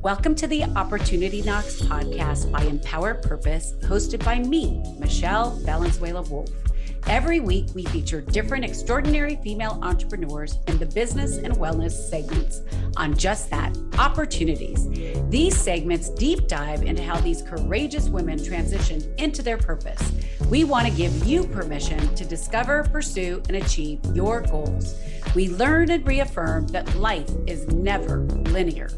Welcome to the Opportunity Knocks podcast by Empower Purpose, hosted by me, Michelle Valenzuela Wolf. Every week, we feature different extraordinary female entrepreneurs in the business and wellness segments on just that, opportunities. These segments deep dive into how these courageous women transition into their purpose. We want to give you permission to discover, pursue, and achieve your goals. We learn and reaffirm that life is never linear.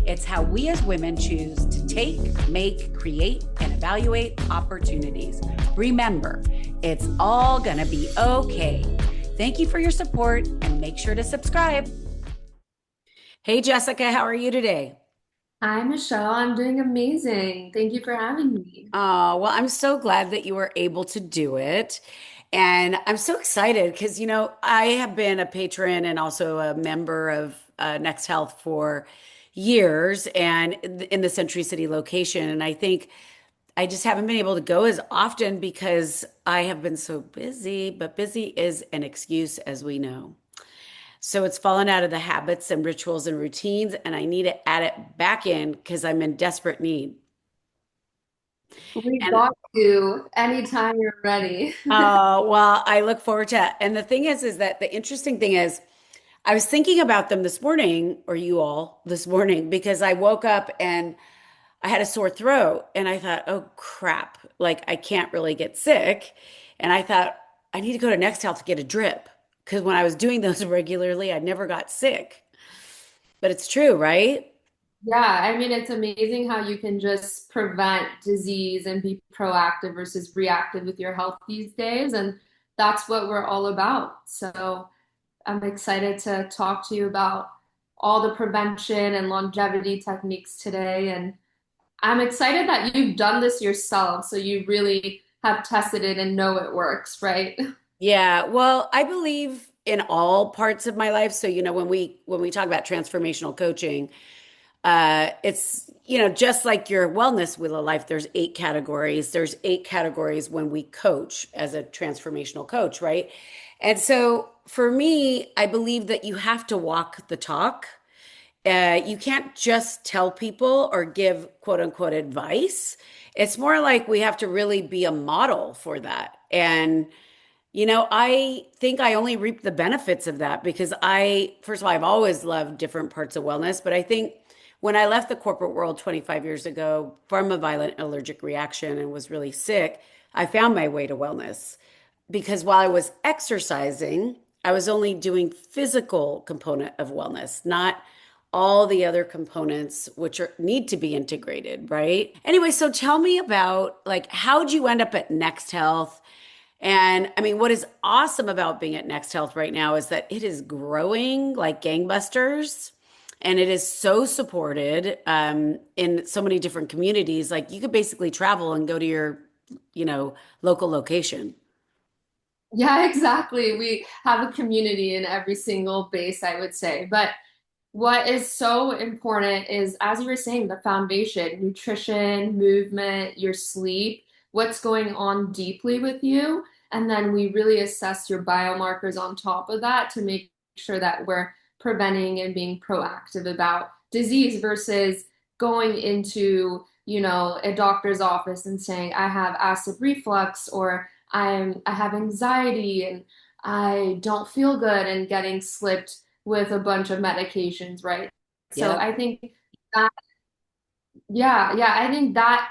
It's how we as women choose to take, make, create, and evaluate opportunities. Remember, it's all gonna be okay. Thank you for your support and make sure to subscribe. Hey, Jessica, how are you today? Hi, Michelle. I'm doing amazing. Thank you for having me. Well, I'm so glad that you were able to do it. And I'm so excited because, I have been a patron and also a member of NextHealth for years and in the Century City location. And I think I just haven't been able to go as often because I have been so busy, but busy is an excuse, as we know. So it's fallen out of the habits and rituals and routines, and I need to add it back in because I'm in desperate need. We And got you anytime you're ready. well, I look forward to it. And the thing is that the interesting thing is, I was thinking about them this morning, or you all this morning, because I woke up and I had a sore throat and I thought, oh crap, like I can't really get sick. And I thought, I need to go to NextHealth to get a drip because when I was doing those regularly, I never got sick. But it's true, right? Yeah, I mean, it's amazing how you can just prevent disease and be proactive versus reactive with your health these days. And that's what we're all about. So I'm excited to talk to you about all the prevention and longevity techniques today. And I'm excited that you've done this yourself. So you really have tested it and know it works, right? Yeah, well, I believe in all parts of my life. So, when we talk about transformational coaching, it's, just like your wellness wheel of life, there's eight categories. There's eight categories when we coach as a transformational coach, right? And so for me, I believe that you have to walk the talk. You can't just tell people or give quote unquote advice. It's more like we have to really be a model for that. And I think I only reap the benefits of that because first of all, I've always loved different parts of wellness, but I think when I left the corporate world 25 years ago from a violent allergic reaction and was really sick, I found my way to wellness because while I was exercising, I was only doing physical component of wellness, not all the other components which need to be integrated, right? Anyway, so tell me about like how'd you end up at Next Health? And I mean, what is awesome about being at Next Health right now is that it is growing like gangbusters and it is so supported in so many different communities. Like you could basically travel and go to your, local location. Yeah, exactly. We have a community in every single base, I would say. But what is so important is, as you were saying, the foundation, nutrition, movement, your sleep, what's going on deeply with you. And then we really assess your biomarkers on top of that to make sure that we're preventing and being proactive about disease versus going into, a doctor's office and saying, I have acid reflux or I have anxiety and I don't feel good and getting slipped with a bunch of medications, right? So Yep. I think that, yeah, I think that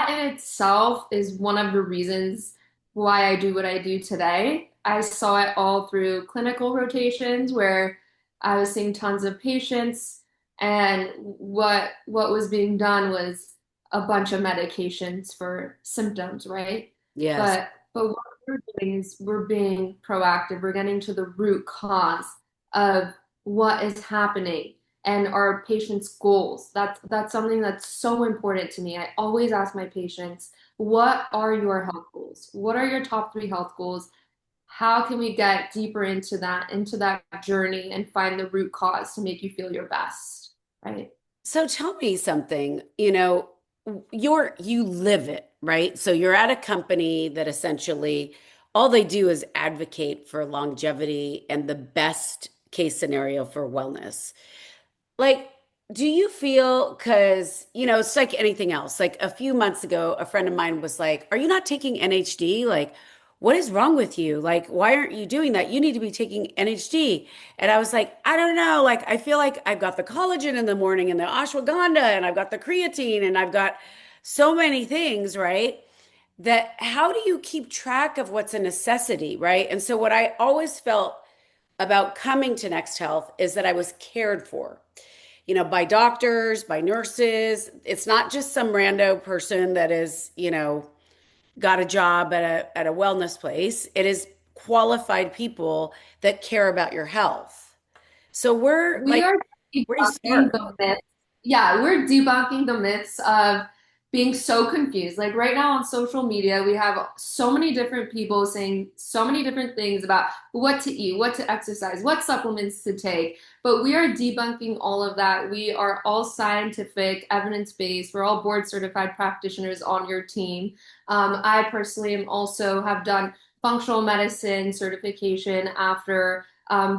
in itself is one of the reasons why I do what I do today. I saw it all through clinical rotations where I was seeing tons of patients, and what was being done was a bunch of medications for symptoms, right? Yes. But what we're doing is we're being proactive. We're getting to the root cause of what is happening and our patients' goals. That's something that's so important to me. I always ask my patients, what are your health goals? What are your top three health goals? How can we get deeper into that journey and find the root cause to make you feel your best, right? So tell me something, you live it, right? So you're at a company that essentially all they do is advocate for longevity and the best case scenario for wellness. Like, Do you feel, because, it's like anything else. Like a few months ago, a friend of mine was like, "Are you not taking NHD? Like, what is wrong with you? Like, why aren't you doing that? You need to be taking NHD." And I was like, I don't know. Like, I feel like I've got the collagen in the morning and the ashwagandha and I've got the creatine and I've got so many things, right? That how do you keep track of what's a necessity, right? And so, what I always felt about coming to Next Health is that I was cared for, by doctors, by nurses. It's not just some rando person that is, got a job at a wellness place. It is qualified people that care about your health. So we're We like, are where do you debunking start? the myths. Yeah, we're debunking the myths of being so confused. Like right now on social media, we have so many different people saying so many different things about what to eat, what to exercise, what supplements to take. But we are debunking all of that. We are all scientific, evidence-based. We're all board certified practitioners on your team. I personally am also have done functional medicine certification after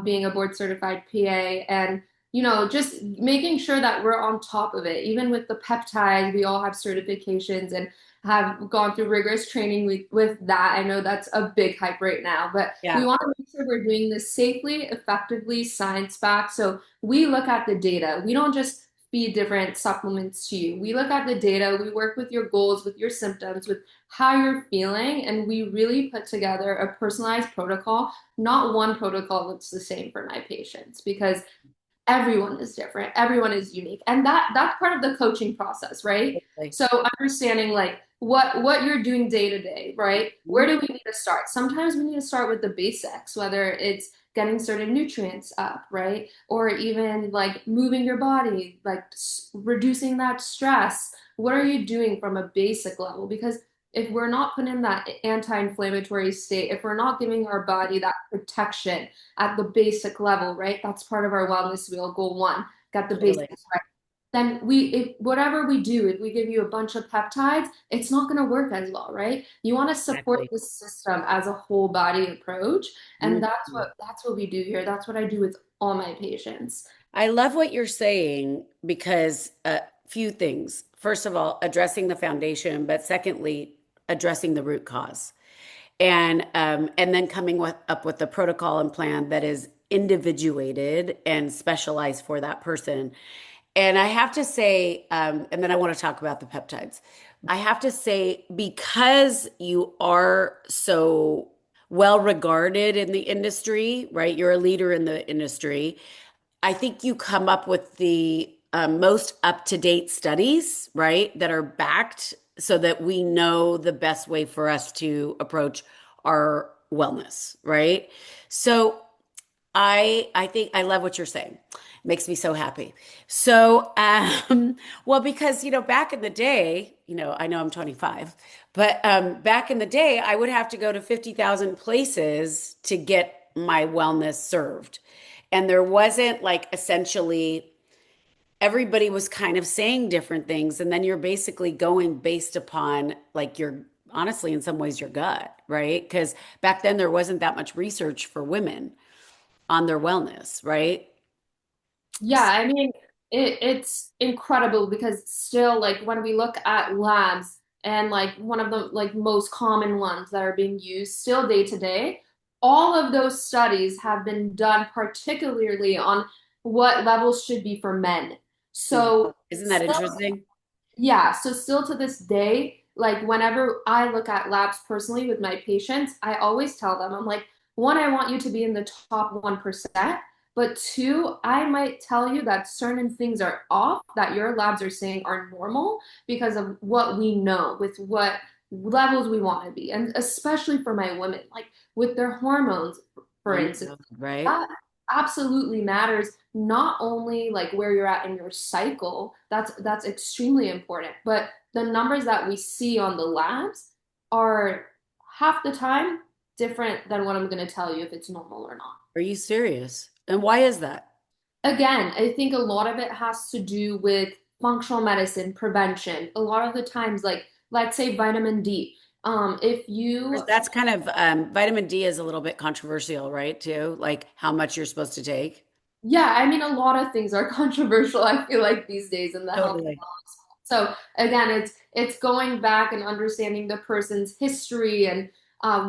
being a board certified PA and just making sure that we're on top of it. Even with the peptides, we all have certifications and have gone through rigorous training with that. I know that's a big hype right now, but we Yeah, want to make sure we're doing this safely, effectively, science backed. So we look at the data. We don't just feed different supplements to you. We look at the data, we work with your goals, with your symptoms, with how you're feeling, and we really put together a personalized protocol. Not one protocol looks the same for my patients because everyone is different, everyone is unique, and that's part of the coaching process, right? totally. So understanding like what you're doing day to day, right? Where Mhm. do we need to start? Sometimes we need to start with the basics, whether it's getting certain nutrients up, right? Or even like moving your body, like reducing that stress. What are you doing from a basic level? Because if we're not putting in that anti-inflammatory state, if we're not giving our body that protection at the basic level, right? That's part of our wellness wheel, goal one, got the Totally. basics right. Then if whatever we do, if we give you a bunch of peptides, it's not going to work as well, right? You want to support Exactly. the system as a whole body approach, and that's Mhm. what we do here. That's what I do with all my patients. I love what you're saying because a few things. First of all, addressing the foundation, but secondly, addressing the root cause. And then coming up with a protocol and plan that is individuated and specialized for that person. And I have to say, and then I want to talk about the peptides. I have to say, because you are so well regarded in the industry, right? You're a leader in the industry. I think you come up with the most up-to-date studies, right, that are backed so that we know the best way for us to approach our wellness, right? So I think I love what you're saying. Makes me so happy. So, well, because back in the day, I know I'm 25, but back in the day, I would have to go to 50,000 places to get my wellness served. And there wasn't like essentially everybody was kind of saying different things. And then you're basically going based upon like your, honestly, in some ways, your gut, right? Because back then there wasn't that much research for women on their wellness, right? Yeah, I mean, it's incredible because still, like, when we look at labs and like one of the like most common ones that are being used still day to day, all of those studies have been done particularly on what levels should be for men. Mhm. So Isn't that still interesting? yeah, so still to this day, like whenever I look at labs personally with my patients, I always tell them, I'm like, one, I want you to be in the top 1%, but two, I might tell you that certain things are off that your labs are saying are normal because of what we know with what levels we want to be. And especially for my women, like with their hormones, for Oh my instance, God, right? that absolutely matters not only like where you're at in your cycle, that's extremely important, but the numbers that we see on the labs are half the time different than what I'm going to tell you if it's normal or not. Are you serious? And why is that? Again, I think a lot of it has to do with functional medicine, prevention. A lot of the times, like let's say vitamin D. If 'Cause you that's kind of vitamin D is a little bit controversial, right? Too, like how much you're supposed to take. Yeah, I mean, a lot of things are controversial, I feel like these days in the health. Totally. So again, it's going back and understanding the person's history and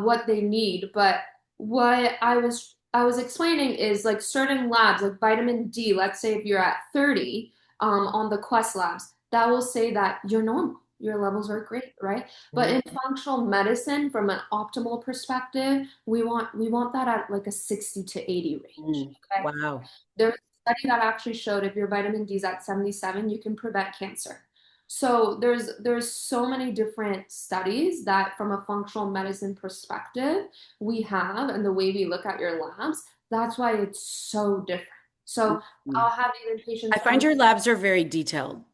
what they need. But what I was explaining is like certain labs, like vitamin D. Let's say if you're at 30 on the Quest labs, that will say that you're normal. Your levels are great, right? But in functional medicine, from an optimal perspective, we want that at like a 60 to 80 range. Mm. Okay. Wow. There's a study that actually showed if your vitamin D is at 77, you can prevent cancer. So there's so many different studies that from a functional medicine perspective we have and the way we look at your labs, that's why it's so different. So Mhm. I'll have even I patients find come. your labs are very detailed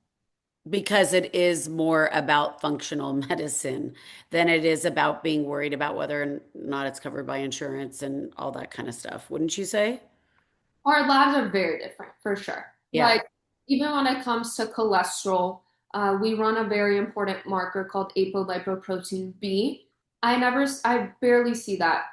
because it is more about functional medicine than it is about being worried about whether or not it's covered by insurance and all that kind of stuff. Wouldn't you say? Our labs are very different for sure. Yeah. Like even when it comes to cholesterol, we run a very important marker called apolipoprotein B. I barely see that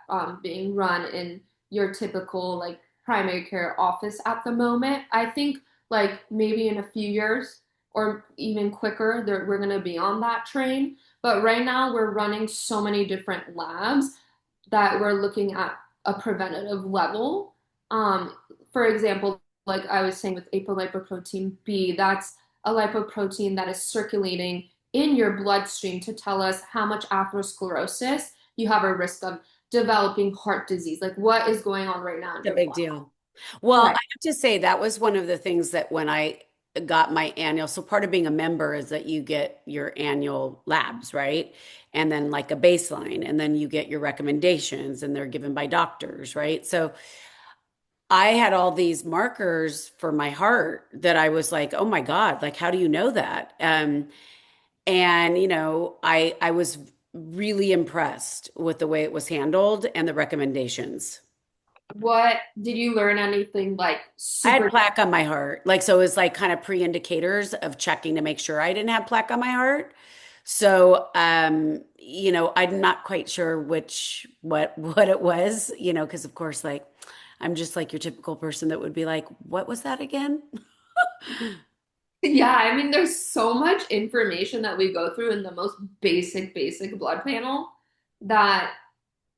being run in your typical like primary care office at the moment. I think like maybe in a few years or even quicker, we're going to be on that train. But right now, we're running so many different labs that we're looking at a preventative level. For example, like I was saying with apolipoprotein B, that's a lipoprotein that is circulating in your bloodstream to tell us how much atherosclerosis you have a risk of developing heart disease. Like what is going on right now in The your big blood. deal. Well, I Right. have to say that was one of the things that when I got my annual, so part of being a member is that you get your annual labs, right? And then like a baseline, and then you get your recommendations, and they're given by doctors, right? So I had all these markers for my heart that I was like, oh my God, like how do you know that? And I was really impressed with the way it was handled and the recommendations. What did you learn anything like I had super? plaque on my heart. Like, so it was like kind of pre-indicators of checking to make sure I didn't have plaque on my heart. So, I'm not quite sure what it was, because of course, like, I'm just like your typical person that would be like, what was that again? Yeah, I mean, there's so much information that we go through in the most basic blood panel that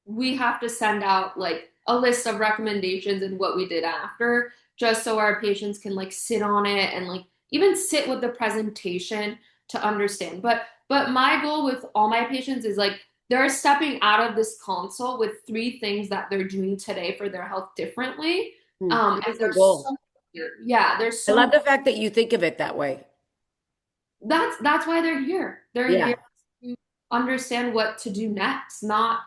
we have to send out like a list of recommendations and what we did after, just so our patients can like sit on it and like even sit with the presentation to understand. But my goal with all my patients is like they're stepping out of this consult with three things that they're doing today for their health differently. And Beautiful there's goal. so yeah, there's I so love the fact that you think of it that way. that's why they're here. They're here Yeah. to understand what to do next, not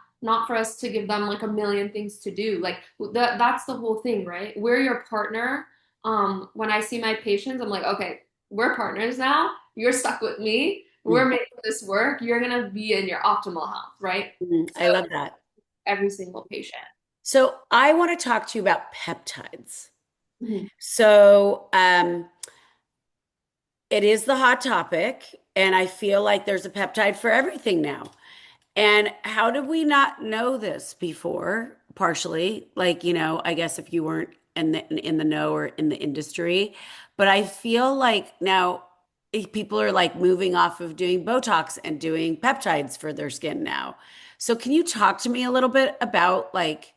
for us to give them like a million things to do. Like that's the whole thing, right? We're your partner. When I see my patients, I'm like, okay, we're partners now. You're stuck with me. We're Mm. making this work. You're gonna be in your optimal health, right? So I love that. every single patient. So I want to talk to you about peptides. Mhm. So, it is the hot topic, and I feel like there's a peptide for everything now. And how did we not know this before? Partially, like, I guess if you weren't in the know or in the industry, but I feel like now people are like moving off of doing Botox and doing peptides for their skin now. So can you talk to me a little bit about like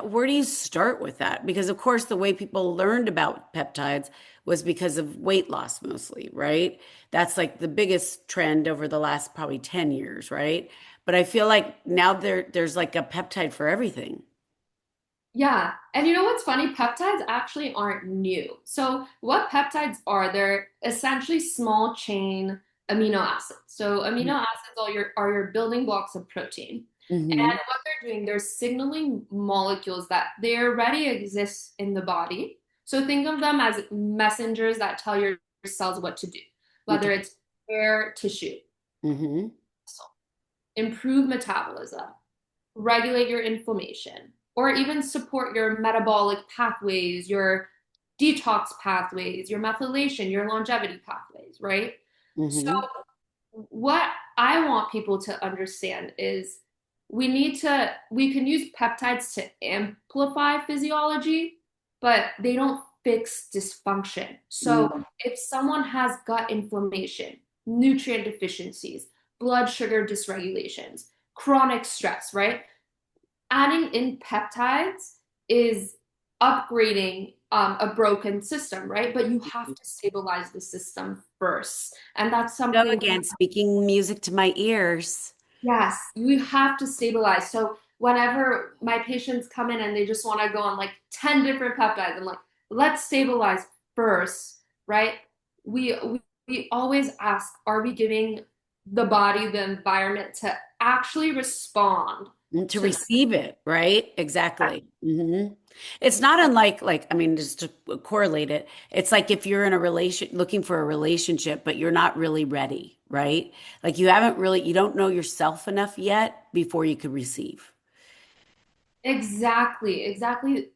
where do you start with that? Because of course, the way people learned about peptides was because of weight loss mostly, right? That's like the biggest trend over the last probably 10 years, right? But I feel like now there's like a peptide for everything. Yeah. And you know what's funny? Peptides actually aren't new. So, what peptides are, they're essentially small chain amino acids. So, amino acids are your building blocks of protein. Mm-hmm. And what they're doing, they're signaling molecules that they already exist in the body. So, think of them as messengers that tell your cells what to do, whether Okay. it's hair, tissue, Mm-hmm. improve metabolism, regulate your inflammation, or even support your metabolic pathways, your detox pathways, your methylation, your longevity pathways, right? So, Mm-hmm. what I want people to understand is we can use peptides to amplify physiology, but they don't fix dysfunction. So Mm. if someone has gut inflammation, nutrient deficiencies, blood sugar dysregulations, chronic stress, right? Adding in peptides is upgrading a broken system, right? But you have to stabilize the system first. And that's Go something, again, speaking music to my ears. yes, you have to stabilize. So whenever my patients come in and they just want to go on like 10 different peptides, I'm like, let's stabilize first, right? We always ask, are we giving the body the environment to actually respond And to to that? receive it, right? Exactly. It's not unlike, like, I mean, just to correlate it, it's like if you're in a relation looking for a relationship, but you're not really ready, right? Like you don't know yourself enough yet before you could receive. Exactly, exactly.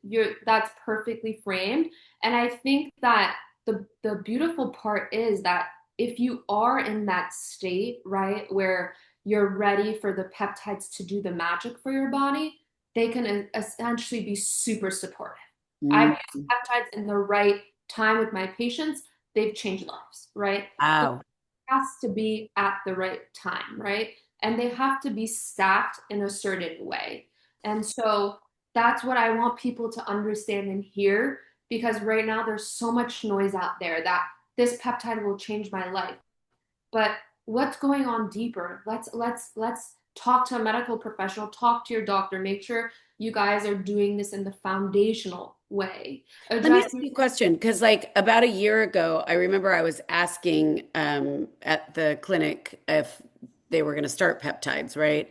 That's perfectly framed. And I think that the beautiful part is that if you are in that state, right, where you're ready for the peptides to do the magic for your body, they can essentially be super supportive. I've Mm. used peptides in the right time with my patients, they've changed lives, right? But Wow. it has to be at the right time, right? And they have to be stacked in a certain way. And so that's what I want people to understand and hear because right now there's so much noise out there that this peptide will change my life. But what's going on deeper? Let's talk to a medical professional, talk to your doctor, make sure you guys are doing this in the foundational way. Let me ask Addressing you a question because, like, about a year ago, I remember I was asking at the clinic if they were going to start peptides, right?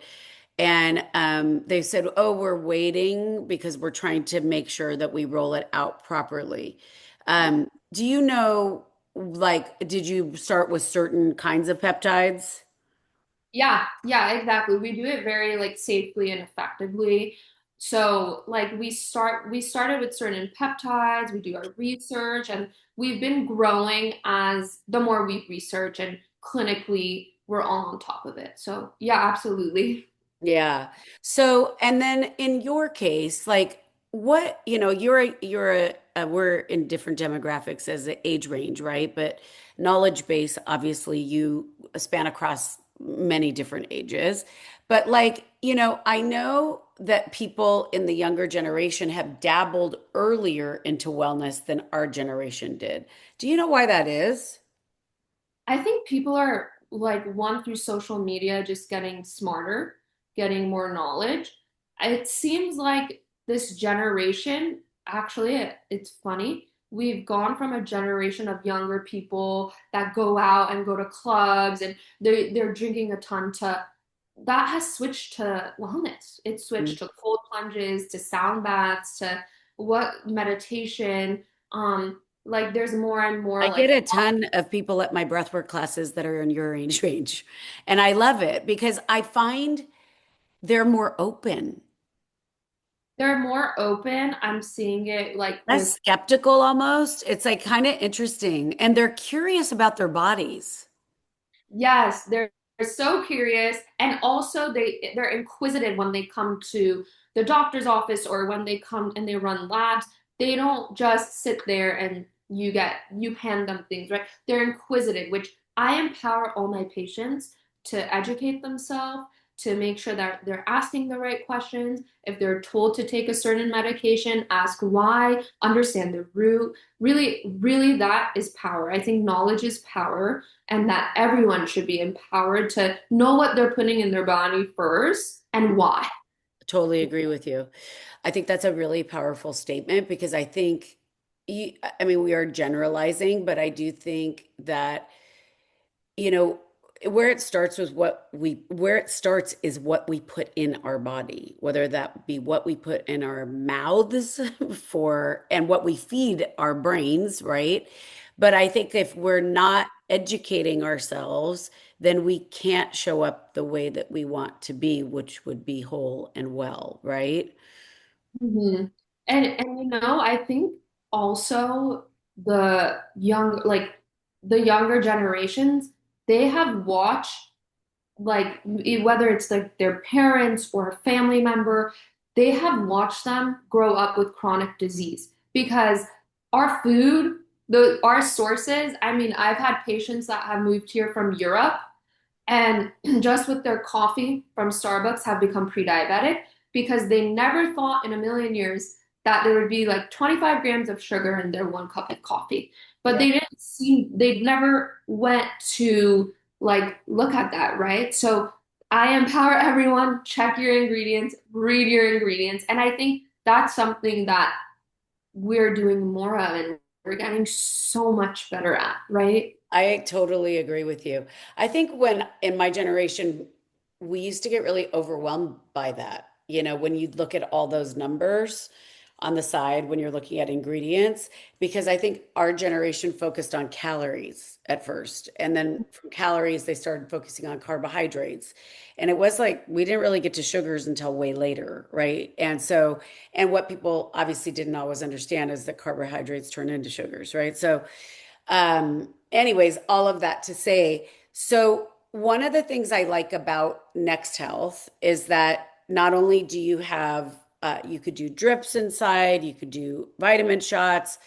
And they said, "Oh, we're waiting because we're trying to make sure that we roll it out properly." Do you know, like, did you start with certain kinds of peptides? Yeah, yeah, exactly. We do it very like safely and effectively. So like we started with certain peptides, we do our research and we've been growing as the more we research and clinically we're all on top of it. So yeah, absolutely. Yeah. So, and then in your case, like what, we're in different demographics as an age range, right? But knowledge base, obviously, you span across many different ages. But like, I know that people in the younger generation have dabbled earlier into wellness than our generation did. Do you know why that is? I think people are like one through social media just getting smarter, getting more knowledge. It seems like this generation, actually, it's funny. We've gone from a generation of younger people that go out and go to clubs and they're drinking a ton to that has switched to wellness. It's switched to cold plunges, to sound baths, to what meditation. Like there's more and more I like get a ton of people at my breathwork classes that are in your age range. And I love it because I find they're more open, they're more open. I'm seeing it like less with, skeptical almost. It's like kind of interesting. And they're curious about their bodies. yes, they're so curious. And also they're inquisitive when they come to the doctor's office or when they come and they run labs. They don't just sit there and you hand them things, right? They're inquisitive, which I empower all my patients to educate themselves, to make sure that they're asking the right questions. If they're told to take a certain medication, ask why, understand the root. Really, really, that is power. I think knowledge is power, and that everyone should be empowered to know what they're putting in their body first and why. Totally agree with you. I think that's a really powerful statement because I think, I mean, we are generalizing, but I do think that you know where it starts is what we put in our body, whether that be what we put in our mouths for and what we feed our brains, right? But I think if we're not educating ourselves, then we can't show up the way that we want to be, which would be whole and well, right? Mhm. And I think also the young like the younger generations, they have watched like whether it's like their parents or a family member, they have watched them grow up with chronic disease because our food, our sources, I mean, I've had patients that have moved here from Europe and just with their coffee from Starbucks have become pre-diabetic because they never thought in a million years that there would be like 25 grams of sugar in their one cup of coffee. But Yeah. they never went to like look at that, right? So I empower everyone, check your ingredients, read your ingredients. And I think that's something that we're doing more of and we're getting so much better at, right? I totally agree with you. I think when in my generation, we used to get really overwhelmed by that. You know, when you look at all those numbers on the side when you're looking at ingredients, because I think our generation focused on calories at first. And then from calories, they started focusing on carbohydrates. And it was like we didn't really get to sugars until way later, right? And so, and what people obviously didn't always understand is that carbohydrates turn into sugars, right? So, anyways, all of that to say, so one of the things I like about NextHealth is that not only do you have, you could do drips inside, you could do vitamin shots,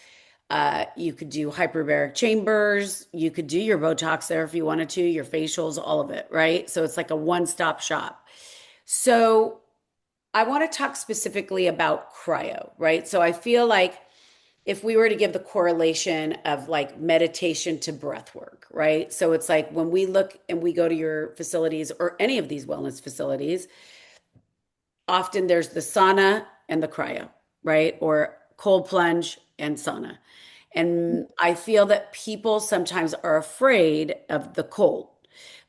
you could do hyperbaric chambers, you could do your Botox there if you wanted to, your facials, all of it, right? So it's like a one-stop shop. So I want to talk specifically about cryo, right? So I feel like if we were to give the correlation of like meditation to breath work, right? So it's like when we look and we go to your facilities or any of these wellness facilities, often there's the sauna and the cryo, right? Or cold plunge and sauna. And I feel that people sometimes are afraid of the cold.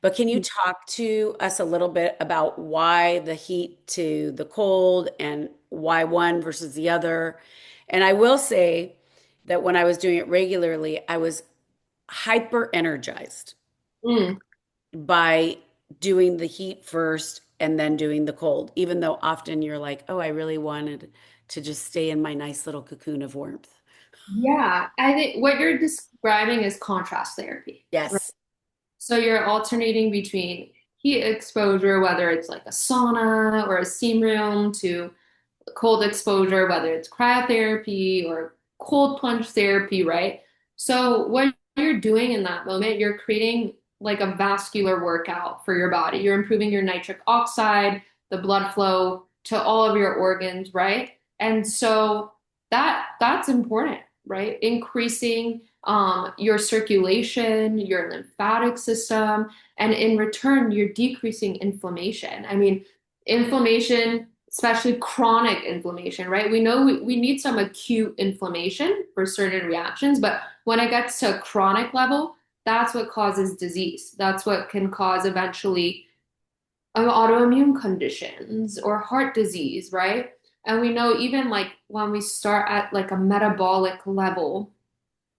But can you talk to us a little bit about why the heat to the cold and why one versus the other? And I will say that when I was doing it regularly, I was hyper energized Mm. by doing the heat first and then doing the cold, even though often you're like, oh, I really wanted to just stay in my nice little cocoon of warmth. Yeah, I think what you're describing is contrast therapy, right? Yes. So you're alternating between heat exposure, whether it's like a sauna or a steam room, to cold exposure, whether it's cryotherapy or cold plunge therapy, right? So what you're doing in that moment, you're creating like a vascular workout for your body. You're improving your nitric oxide, the blood flow to all of your organs, right? And so that's important, right? Increasing your circulation, your lymphatic system, and in return, you're decreasing inflammation. I mean, inflammation, especially chronic inflammation, right? We know we need some acute inflammation for certain reactions, but when it gets to a chronic level, that's what causes disease. That's what can cause eventually autoimmune conditions or heart disease, right? And we know even like when we start at like a metabolic level,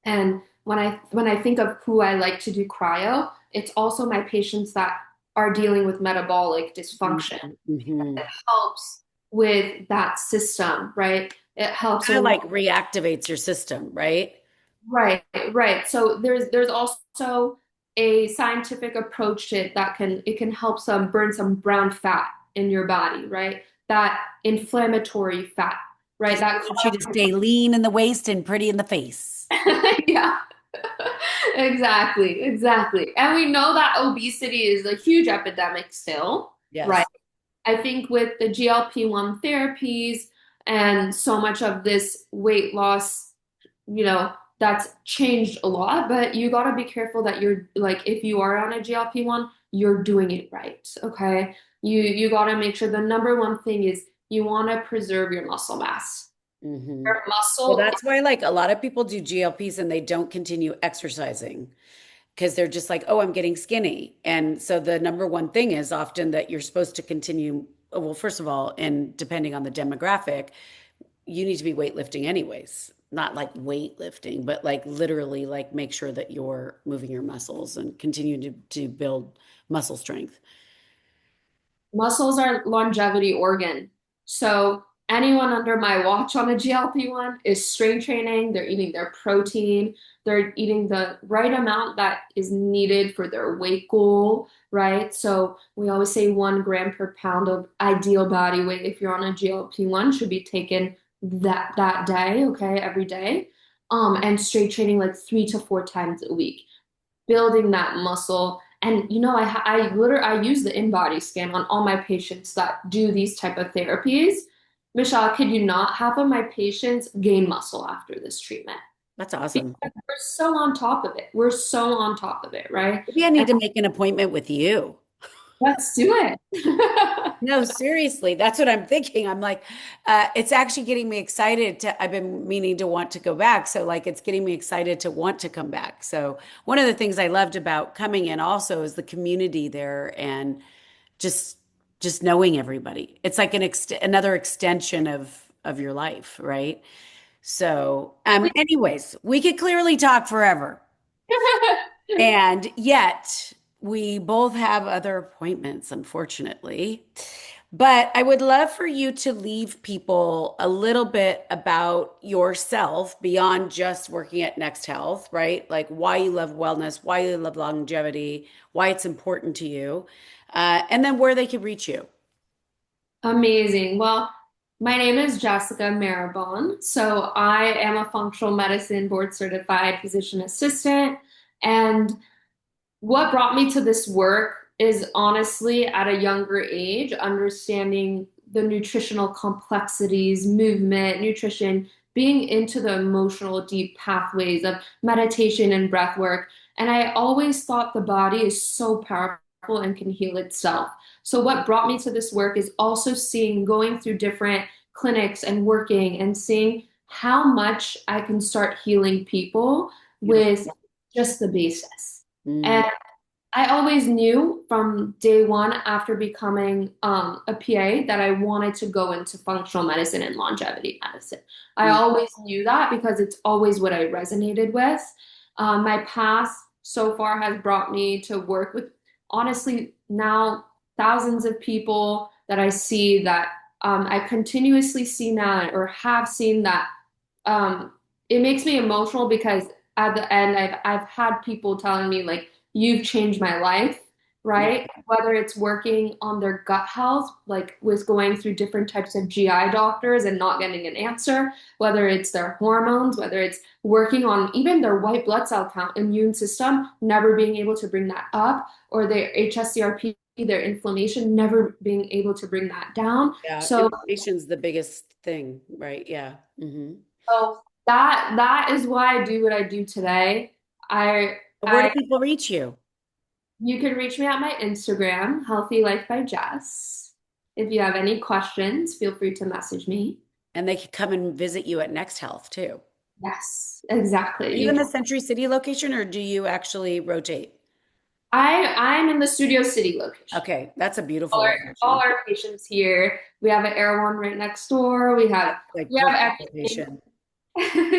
and when I think of who I like to do cryo, it's also my patients that are dealing with metabolic dysfunction. Mm-hmm. It helps with that system, right? It helps Kind a of lot. like reactivates your system, right? Right, right. So there's also a scientific approach to it that can help some burn some brown fat in your body, right? That inflammatory fat, right? Because That we want you to stay lean in the waist and pretty in the face. yeah. Exactly, exactly. And we know that obesity is a huge epidemic still, right? Yes. I think with the GLP-1 therapies and so much of this weight loss, that's changed a lot, but you got to be careful that you're like if you are on a GLP-1, you're doing it right, okay? You got to make sure the number one thing is you want to preserve your muscle mass. Hmm. Your Well, muscle, that's why like a lot of people do GLPs and they don't continue exercising because they're just like, oh, I'm getting skinny. And so the number one thing is often that you're supposed to continue. Well, first of all, and depending on the demographic, you need to be weightlifting anyways. Not like weightlifting, but like literally like make sure that you're moving your muscles and continue to build muscle strength. muscles are longevity organ. So anyone under my watch on a GLP-1 is strength training. They're eating their protein. They're eating the right amount that is needed for their weight goal, right? So we always say 1 gram per pound of ideal body weight if you're on a GLP-1 should be taken that day, okay, every day. and strength training like 3 to 4 times a week, building that muscle. And I literally I use the in-body scan on all my patients that do these type of therapies. Michelle, kid you not, half of my patients gain muscle after this treatment. That's awesome. Because we're so on top of it. We're so on top of it, right? Maybe I need to make an appointment with you. Let's do it. No, seriously, that's what I'm thinking. I'm like, it's actually getting me excited I've been meaning to want to go back. So, like, it's getting me excited to want to come back. So, one of the things I loved about coming in also is the community there and just, just knowing everybody. It's like another extension of your life, right? So, anyways, we could clearly talk forever. And yet, we both have other appointments, unfortunately. But I would love for you to leave people a little bit about yourself beyond just working at NextHealth, right? Like why you love wellness, why you love longevity, why it's important to you, and then where they could reach you. Amazing. Well, my name is Jessica Mehraban. So I am a functional medicine board certified physician assistant. And what brought me to this work is honestly at a younger age, understanding the nutritional complexities, movement, nutrition, being into the emotional deep pathways of meditation and breath work. And I always thought the body is so powerful and can heal itself. So what brought me to this work is also going through different clinics and working and seeing how much I can start healing people Beautiful. with just the basis. Mm, And I always knew from day one after becoming a PA that I wanted to go into functional medicine and longevity medicine. I mm. always knew that because it's always what I resonated with. My past so far has brought me to work with, honestly, now thousands of people that I see that I continuously see now or have seen that um, it makes me emotional because at the end I've had people telling me like you've changed my life, Yeah, right? Whether it's working on their gut health, like with going through different types of GI doctors and not getting an answer, whether it's their hormones, whether it's working on even their white blood cell count, immune system, never being able to bring that up, or their HSCRP, their inflammation, never being able to bring that down. yeah. So Inflammation's the biggest thing, right? Yeah. So that is why I do what I do today. I Where do I people reach you? You can reach me at my Instagram, Healthy Life by Jess. If you have any questions, feel free to message me. And they could come and visit you at Next Health too. Yes, Are exactly. you in the Century City location or do you actually rotate? I'm in the Studio City location. Okay, that's a All beautiful our, all location. our patients here. We have an Air One right next door. We have Like we have perfect everything. location.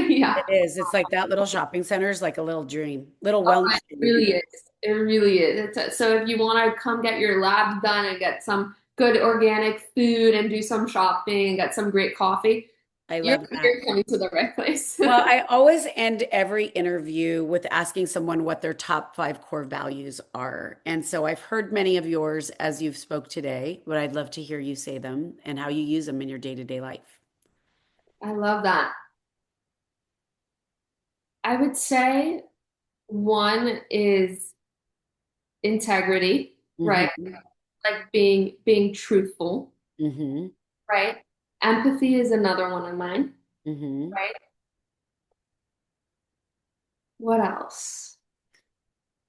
Yeah. It is. It's like that little shopping center is like a little dream, little Oh, wellness it dream. really is. It really is. So if you want to come get your labs done and get some good organic food and do some shopping and get some great coffee, I you're love that. you're coming to the right place. Well, I always end every interview with asking someone what their top five core values are. And so I've heard many of yours as you've spoke today, but I'd love to hear you say them and how you use them in your day-to-day life. I love that. I would say one is integrity, right? Hmm. Like being truthful, Hmm. right? Empathy is another one of mine, Hmm. right? What else?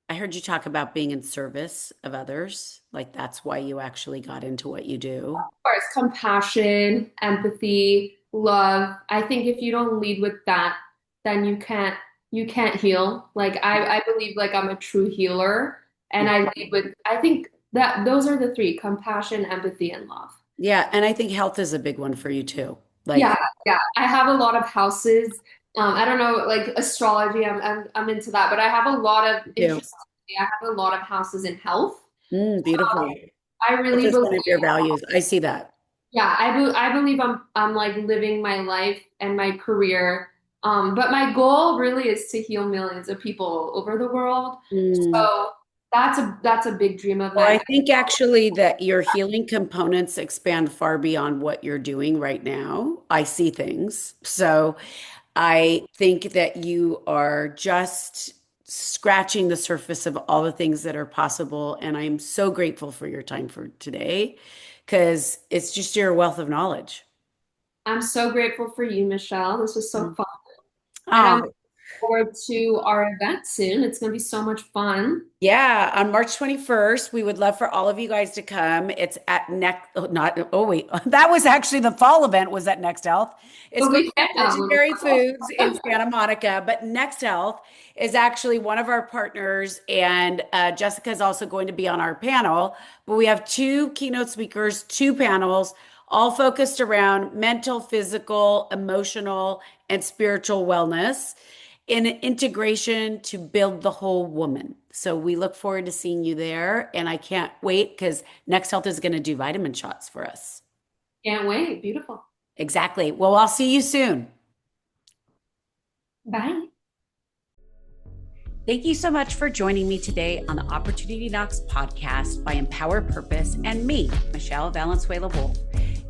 I heard you talk about being in service of others. Like that's why you actually got into what you do. Course, compassion, empathy, love. I think if you don't lead with that, then you can't heal. Like I believe like I'm a true healer and I lead with I think that those are the three, compassion, empathy, and love. Yeah, and I think health is a big one for you too. Yeah, Like, yeah. I have a lot of houses. I don't know, like astrology, I'm into that, but I have a lot of you do. interesting. I have a lot of houses in health. Beautiful. I Health really is believe. one of your values. I see that. Yeah, I believe I'm like living my life and my career. But my goal really is to heal millions of people all over the world. Mm. So that's a big dream of Well, I mine. think actually that your healing components expand far beyond what you're doing right now. I see things. So, I think that you are just scratching the surface of all the things that are possible. And I am so grateful for your time for today because it's just your wealth of knowledge. I'm so grateful for you, Michelle. This was so fun. And I'm Oh, looking forward to our event soon. It's going to be so much fun. yeah, on March 21st, we would love for all of you guys to come. It's at Next, oh, not, oh wait, that was actually the fall event was at Next Health. It's But going we to can be have one. Legendary Foods in Santa Monica, but Next Health is actually one of our partners, and Jessica is also going to be on our panel. But we have two keynote speakers, two panels, all focused around mental, physical, emotional, and spiritual wellness in an integration to build the whole woman. So we look forward to seeing you there. And I can't wait because Next Health is going to do vitamin shots for us. Can't wait. Beautiful. Exactly. Well, I'll see you soon. Bye. Thank you so much for joining me today on the Opportunity Knocks podcast by Empower Purpose and me, Michelle Valenzuela Wolf.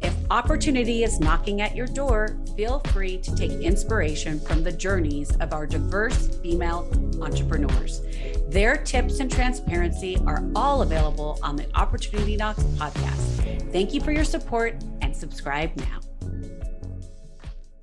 If opportunity is knocking at your door, feel free to take inspiration from the journeys of our diverse female entrepreneurs. Their tips and transparency are all available on the Opportunity Knocks podcast. Thank you for your support and subscribe now.